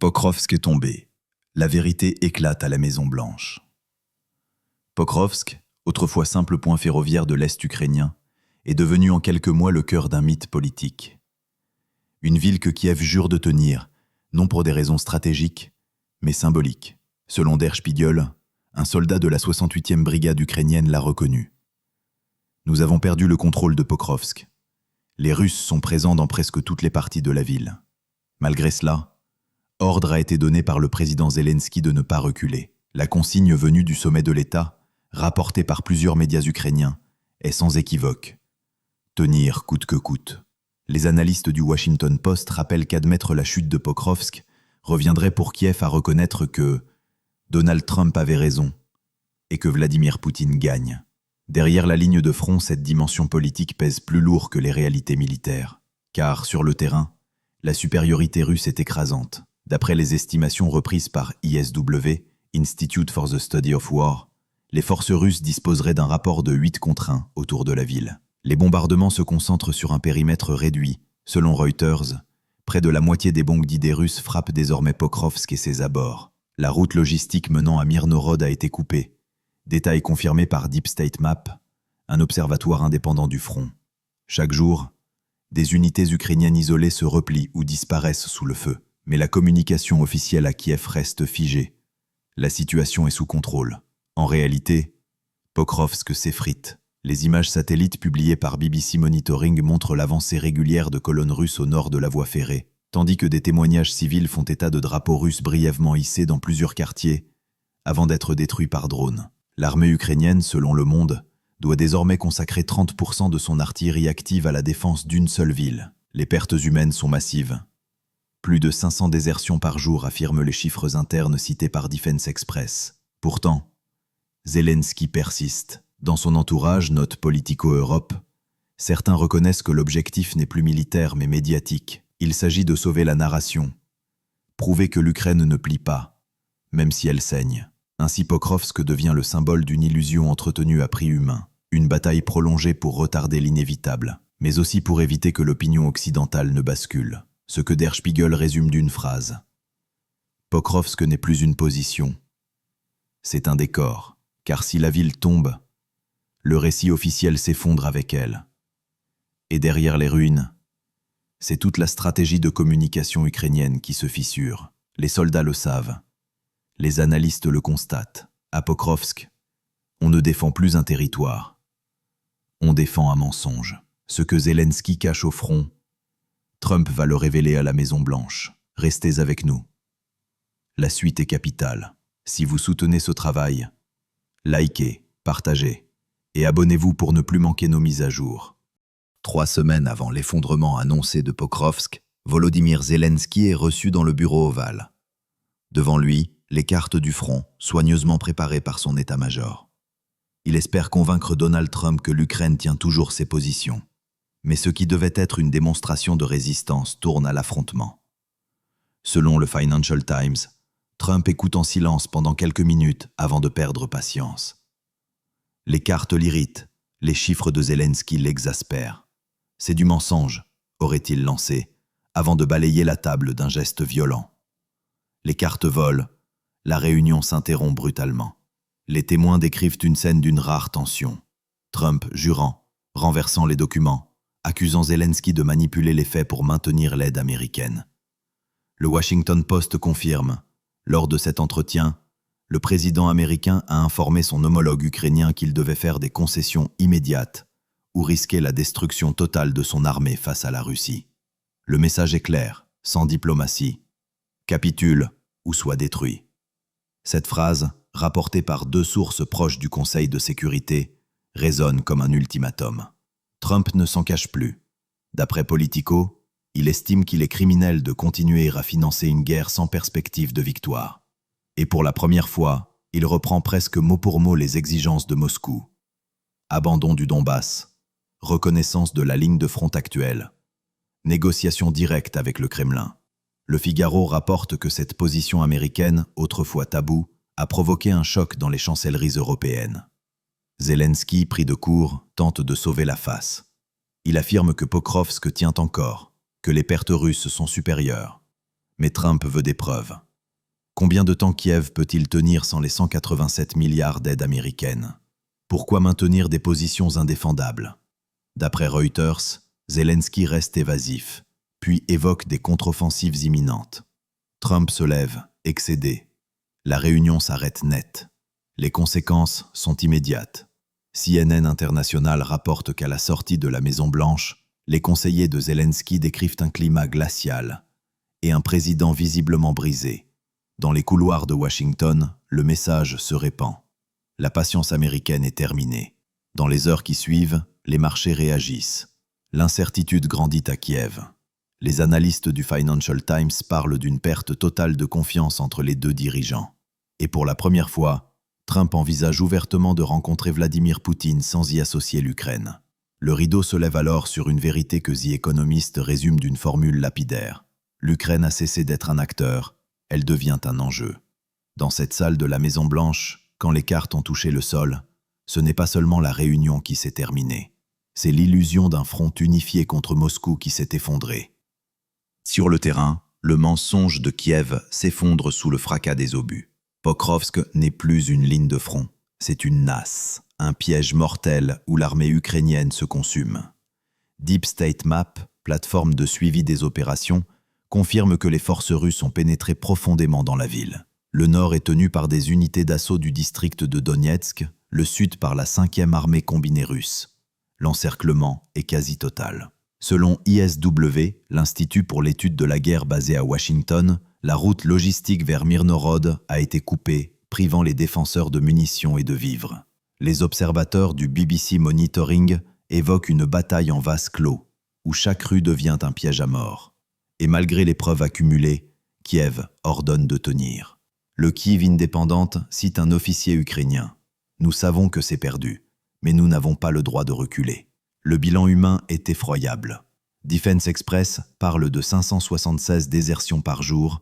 Pokrovsk est tombé. La vérité éclate à la Maison-Blanche. Pokrovsk, autrefois simple point ferroviaire de l'Est ukrainien, est devenu en quelques mois le cœur d'un mythe politique. Une ville que Kiev jure de tenir, non pour des raisons stratégiques, mais symboliques. Selon Der Spiegel, un soldat de la 68e brigade ukrainienne l'a reconnu. Nous avons perdu le contrôle de Pokrovsk. Les Russes sont présents dans presque toutes les parties de la ville. Malgré cela, ordre a été donné par le président Zelensky de ne pas reculer. La consigne venue du sommet de l'État, rapportée par plusieurs médias ukrainiens, est sans équivoque. Tenir coûte que coûte. Les analystes du Washington Post rappellent qu'admettre la chute de Pokrovsk reviendrait pour Kiev à reconnaître que Donald Trump avait raison et que Vladimir Poutine gagne. Derrière la ligne de front, cette dimension politique pèse plus lourd que les réalités militaires, car sur le terrain, la supériorité russe est écrasante. D'après les estimations reprises par ISW, Institute for the Study of War, les forces russes disposeraient d'un rapport de 8 contre 1 autour de la ville. Les bombardements se concentrent sur un périmètre réduit. Selon Reuters, près de la moitié des bombes d'idées russes frappent désormais Pokrovsk et ses abords. La route logistique menant à Mirnorod a été coupée. Détail confirmé par Deep State Map, un observatoire indépendant du front. Chaque jour, des unités ukrainiennes isolées se replient ou disparaissent sous le feu. Mais la communication officielle à Kiev reste figée. La situation est sous contrôle. En réalité, Pokrovsk s'effrite. Les images satellites publiées par BBC Monitoring montrent l'avancée régulière de colonnes russes au nord de la voie ferrée, tandis que des témoignages civils font état de drapeaux russes brièvement hissés dans plusieurs quartiers, avant d'être détruits par drones. L'armée ukrainienne, selon Le Monde, doit désormais consacrer 30% de son artillerie active à la défense d'une seule ville. Les pertes humaines sont massives. Plus de 500 désertions par jour, affirment les chiffres internes cités par Defense Express. Pourtant, Zelensky persiste. Dans son entourage, note Politico Europe, certains reconnaissent que l'objectif n'est plus militaire mais médiatique. Il s'agit de sauver la narration, prouver que l'Ukraine ne plie pas, même si elle saigne. Ainsi Pokrovsk devient le symbole d'une illusion entretenue à prix humain, une bataille prolongée pour retarder l'inévitable, mais aussi pour éviter que l'opinion occidentale ne bascule. Ce que Der Spiegel résume d'une phrase. Pokrovsk n'est plus une position. C'est un décor, car si la ville tombe, le récit officiel s'effondre avec elle. Et derrière les ruines, c'est toute la stratégie de communication ukrainienne qui se fissure. Les soldats le savent. Les analystes le constatent. À Pokrovsk, on ne défend plus un territoire. On défend un mensonge. Ce que Zelensky cache au front, Trump va le révéler à la Maison-Blanche. Restez avec nous. La suite est capitale. Si vous soutenez ce travail, likez, partagez et abonnez-vous pour ne plus manquer nos mises à jour. 3 semaines avant l'effondrement annoncé de Pokrovsk, Volodymyr Zelensky est reçu dans le bureau ovale. Devant lui, les cartes du front, soigneusement préparées par son état-major. Il espère convaincre Donald Trump que l'Ukraine tient toujours ses positions. Mais ce qui devait être une démonstration de résistance tourne à l'affrontement. Selon le Financial Times, Trump écoute en silence pendant quelques minutes avant de perdre patience. Les cartes l'irritent, les chiffres de Zelensky l'exaspèrent. C'est du mensonge, aurait-il lancé, avant de balayer la table d'un geste violent. Les cartes volent, la réunion s'interrompt brutalement. Les témoins décrivent une scène d'une rare tension. Trump jurant, renversant les documents, accusant Zelensky de manipuler les faits pour maintenir l'aide américaine. Le Washington Post confirme, lors de cet entretien, le président américain a informé son homologue ukrainien qu'il devait faire des concessions immédiates ou risquer la destruction totale de son armée face à la Russie. Le message est clair, sans diplomatie. Capitule ou sois détruit. Cette phrase, rapportée par 2 sources proches du Conseil de sécurité, résonne comme un ultimatum. Trump ne s'en cache plus. D'après Politico, il estime qu'il est criminel de continuer à financer une guerre sans perspective de victoire. Et pour la première fois, il reprend presque mot pour mot les exigences de Moscou. Abandon du Donbass, reconnaissance de la ligne de front actuelle, négociation directe avec le Kremlin. Le Figaro rapporte que cette position américaine, autrefois taboue, a provoqué un choc dans les chancelleries européennes. Zelensky, pris de court, tente de sauver la face. Il affirme que Pokrovsk tient encore, que les pertes russes sont supérieures. Mais Trump veut des preuves. Combien de temps Kiev peut-il tenir sans les 187 milliards d'aides américaines? Pourquoi maintenir des positions indéfendables? D'après Reuters, Zelensky reste évasif, puis évoque des contre-offensives imminentes. Trump se lève, excédé. La réunion s'arrête net. Les conséquences sont immédiates. CNN International rapporte qu'à la sortie de la Maison-Blanche, les conseillers de Zelensky décrivent un climat glacial et un président visiblement brisé. Dans les couloirs de Washington, le message se répand. La patience américaine est terminée. Dans les heures qui suivent, les marchés réagissent. L'incertitude grandit à Kiev. Les analystes du Financial Times parlent d'une perte totale de confiance entre les deux dirigeants. Et pour la première fois, Trump envisage ouvertement de rencontrer Vladimir Poutine sans y associer l'Ukraine. Le rideau se lève alors sur une vérité que The Economist résume d'une formule lapidaire. L'Ukraine a cessé d'être un acteur, elle devient un enjeu. Dans cette salle de la Maison-Blanche, quand les cartes ont touché le sol, ce n'est pas seulement la réunion qui s'est terminée. C'est l'illusion d'un front unifié contre Moscou qui s'est effondré. Sur le terrain, le mensonge de Kiev s'effondre sous le fracas des obus. Pokrovsk n'est plus une ligne de front, c'est une nasse, un piège mortel où l'armée ukrainienne se consume. Deep State Map, plateforme de suivi des opérations, confirme que les forces russes ont pénétré profondément dans la ville. Le nord est tenu par des unités d'assaut du district de Donetsk, le sud par la 5e armée combinée russe. L'encerclement est quasi total. Selon ISW, l'Institut pour l'étude de la guerre basé à Washington, la route logistique vers Myrhorod a été coupée, privant les défenseurs de munitions et de vivres. Les observateurs du BBC Monitoring évoquent une bataille en vase clos, où chaque rue devient un piège à mort. Et malgré les preuves accumulées, Kiev ordonne de tenir. Le Kyiv indépendante cite un officier ukrainien. « Nous savons que c'est perdu, mais nous n'avons pas le droit de reculer. » Le bilan humain est effroyable. Defense Express parle de 576 désertions par jour,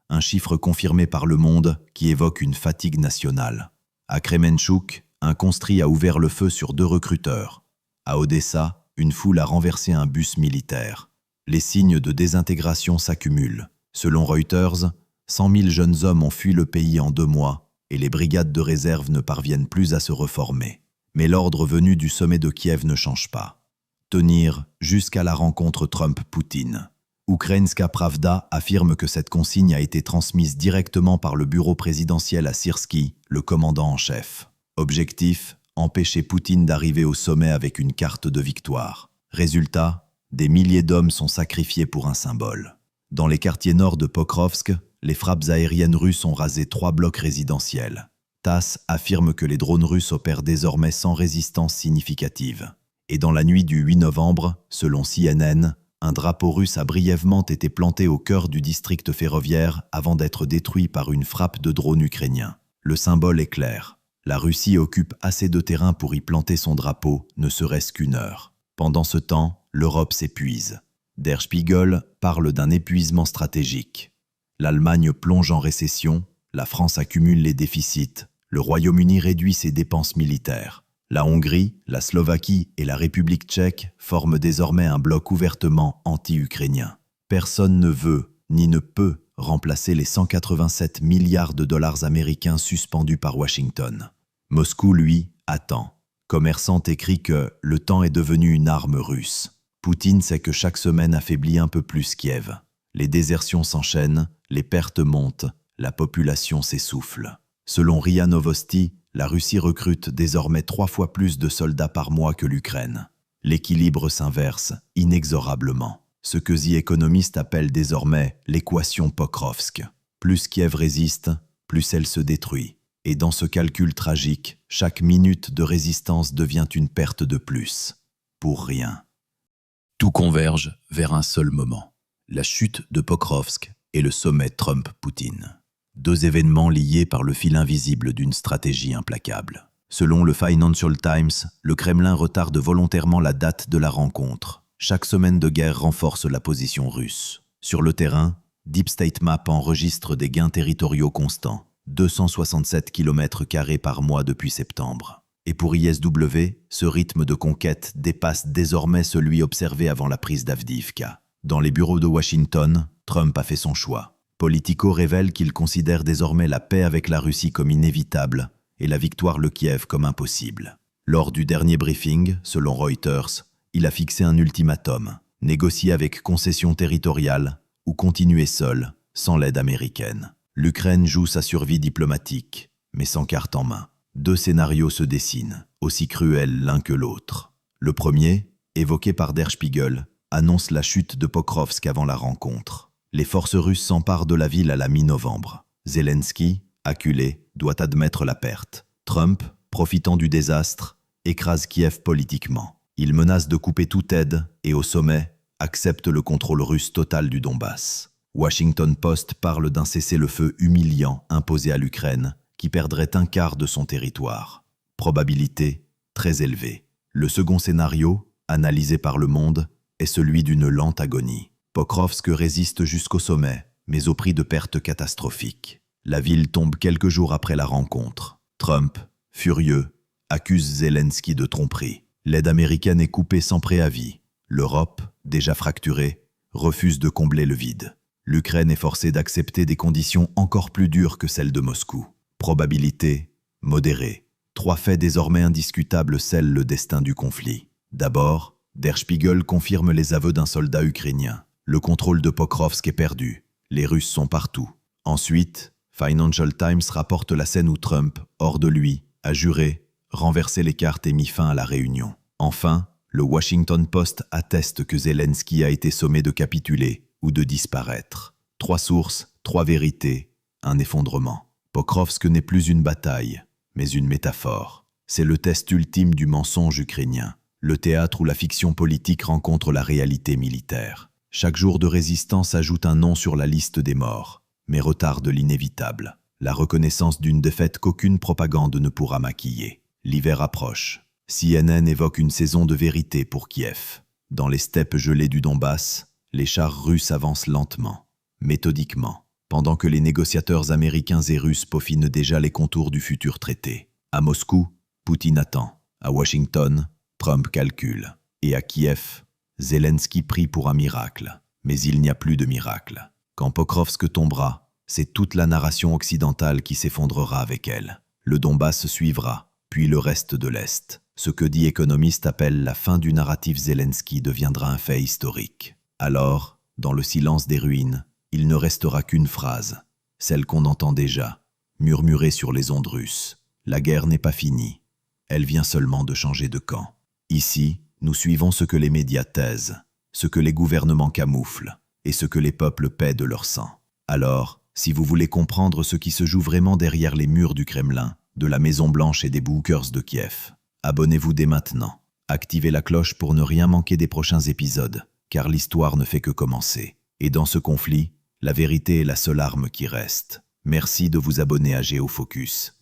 un chiffre confirmé par Le Monde qui évoque une fatigue nationale. À Kremenchuk, un conscrit a ouvert le feu sur 2 recruteurs. À Odessa, une foule a renversé un bus militaire. Les signes de désintégration s'accumulent. Selon Reuters, 100 000 jeunes hommes ont fui le pays en 2 mois et les brigades de réserve ne parviennent plus à se reformer. Mais l'ordre venu du sommet de Kiev ne change pas. Tenir jusqu'à la rencontre Trump-Poutine. Ukrainska Pravda affirme que cette consigne a été transmise directement par le bureau présidentiel à Syrski, le commandant en chef. Objectif, empêcher Poutine d'arriver au sommet avec une carte de victoire. Résultat, des milliers d'hommes sont sacrifiés pour un symbole. Dans les quartiers nord de Pokrovsk, les frappes aériennes russes ont rasé 3 blocs résidentiels. TASS affirme que les drones russes opèrent désormais sans résistance significative. Et dans la nuit du 8 novembre, selon CNN, un drapeau russe a brièvement été planté au cœur du district ferroviaire avant d'être détruit par une frappe de drone ukrainien. Le symbole est clair. La Russie occupe assez de terrain pour y planter son drapeau, ne serait-ce qu'1 heure. Pendant ce temps, l'Europe s'épuise. Der Spiegel parle d'un épuisement stratégique. L'Allemagne plonge en récession, la France accumule les déficits, le Royaume-Uni réduit ses dépenses militaires. La Hongrie, la Slovaquie et la République tchèque forment désormais un bloc ouvertement anti-ukrainien. Personne ne veut, ni ne peut, remplacer les 187 milliards de dollars américains suspendus par Washington. Moscou, lui, attend. Commerçant écrit que « le temps est devenu une arme russe ». Poutine sait que chaque semaine affaiblit un peu plus Kiev. Les désertions s'enchaînent, les pertes montent, la population s'essouffle. Selon RIA Novosti, la Russie recrute désormais 3 fois plus de soldats par mois que l'Ukraine. L'équilibre s'inverse inexorablement. Ce que The Economist appelle désormais l'équation Pokrovsk. Plus Kiev résiste, plus elle se détruit. Et dans ce calcul tragique, chaque minute de résistance devient une perte de plus. Pour rien. Tout converge vers un seul moment. La chute de Pokrovsk et le sommet Trump-Poutine. 2 événements liés par le fil invisible d'une stratégie implacable. Selon le Financial Times, le Kremlin retarde volontairement la date de la rencontre. Chaque semaine de guerre renforce la position russe. Sur le terrain, Deep State Map enregistre des gains territoriaux constants, 267 km² par mois depuis septembre. Et pour ISW, ce rythme de conquête dépasse désormais celui observé avant la prise d'Avdiivka. Dans les bureaux de Washington, Trump a fait son choix. Politico révèle qu'il considère désormais la paix avec la Russie comme inévitable et la victoire de Kiev comme impossible. Lors du dernier briefing, selon Reuters, il a fixé un ultimatum, négocier avec concession territoriale ou continuer seul, sans l'aide américaine. L'Ukraine joue sa survie diplomatique, mais sans carte en main. 2 scénarios se dessinent, aussi cruels l'un que l'autre. Le premier, évoqué par Der Spiegel, annonce la chute de Pokrovsk avant la rencontre. Les forces russes s'emparent de la ville à la mi-novembre. Zelensky, acculé, doit admettre la perte. Trump, profitant du désastre, écrase Kiev politiquement. Il menace de couper toute aide et, au sommet, accepte le contrôle russe total du Donbass. Washington Post parle d'un cessez-le-feu humiliant imposé à l'Ukraine, qui perdrait un quart de son territoire. Probabilité très élevée. Le second scénario, analysé par Le Monde, est celui d'une lente agonie. Pokrovsk résiste jusqu'au sommet, mais au prix de pertes catastrophiques. La ville tombe quelques jours après la rencontre. Trump, furieux, accuse Zelensky de tromperie. L'aide américaine est coupée sans préavis. L'Europe, déjà fracturée, refuse de combler le vide. L'Ukraine est forcée d'accepter des conditions encore plus dures que celles de Moscou. Probabilité modérée. 3 faits désormais indiscutables scellent le destin du conflit. D'abord, Der Spiegel confirme les aveux d'un soldat ukrainien. Le contrôle de Pokrovsk est perdu. Les Russes sont partout. Ensuite, Financial Times rapporte la scène où Trump, hors de lui, a juré, renversé les cartes et mis fin à la réunion. Enfin, le Washington Post atteste que Zelensky a été sommé de capituler ou de disparaître. 3 sources, 3 vérités, un effondrement. Pokrovsk n'est plus une bataille, mais une métaphore. C'est le test ultime du mensonge ukrainien, le théâtre où la fiction politique rencontre la réalité militaire. Chaque jour de résistance ajoute un nom sur la liste des morts, mais retarde l'inévitable, la reconnaissance d'une défaite qu'aucune propagande ne pourra maquiller. L'hiver approche. CNN évoque une saison de vérité pour Kiev. Dans les steppes gelées du Donbass, les chars russes avancent lentement, méthodiquement, pendant que les négociateurs américains et russes peaufinent déjà les contours du futur traité. À Moscou, Poutine attend. À Washington, Trump calcule. Et à Kiev, Zelensky prie pour un miracle. Mais il n'y a plus de miracle. Quand Pokrovsk tombera, c'est toute la narration occidentale qui s'effondrera avec elle. Le Donbass suivra, puis le reste de l'Est. Ce que dit Economist appelle la fin du narratif Zelensky deviendra un fait historique. Alors, dans le silence des ruines, il ne restera qu'une phrase, celle qu'on entend déjà, murmurée sur les ondes russes. La guerre n'est pas finie. Elle vient seulement de changer de camp. Ici, nous suivons ce que les médias taisent, ce que les gouvernements camouflent et ce que les peuples paient de leur sang. Alors, si vous voulez comprendre ce qui se joue vraiment derrière les murs du Kremlin, de la Maison-Blanche et des bunkers de Kiev, abonnez-vous dès maintenant. Activez la cloche pour ne rien manquer des prochains épisodes, car l'histoire ne fait que commencer. Et dans ce conflit, la vérité est la seule arme qui reste. Merci de vous abonner à GeoFocus.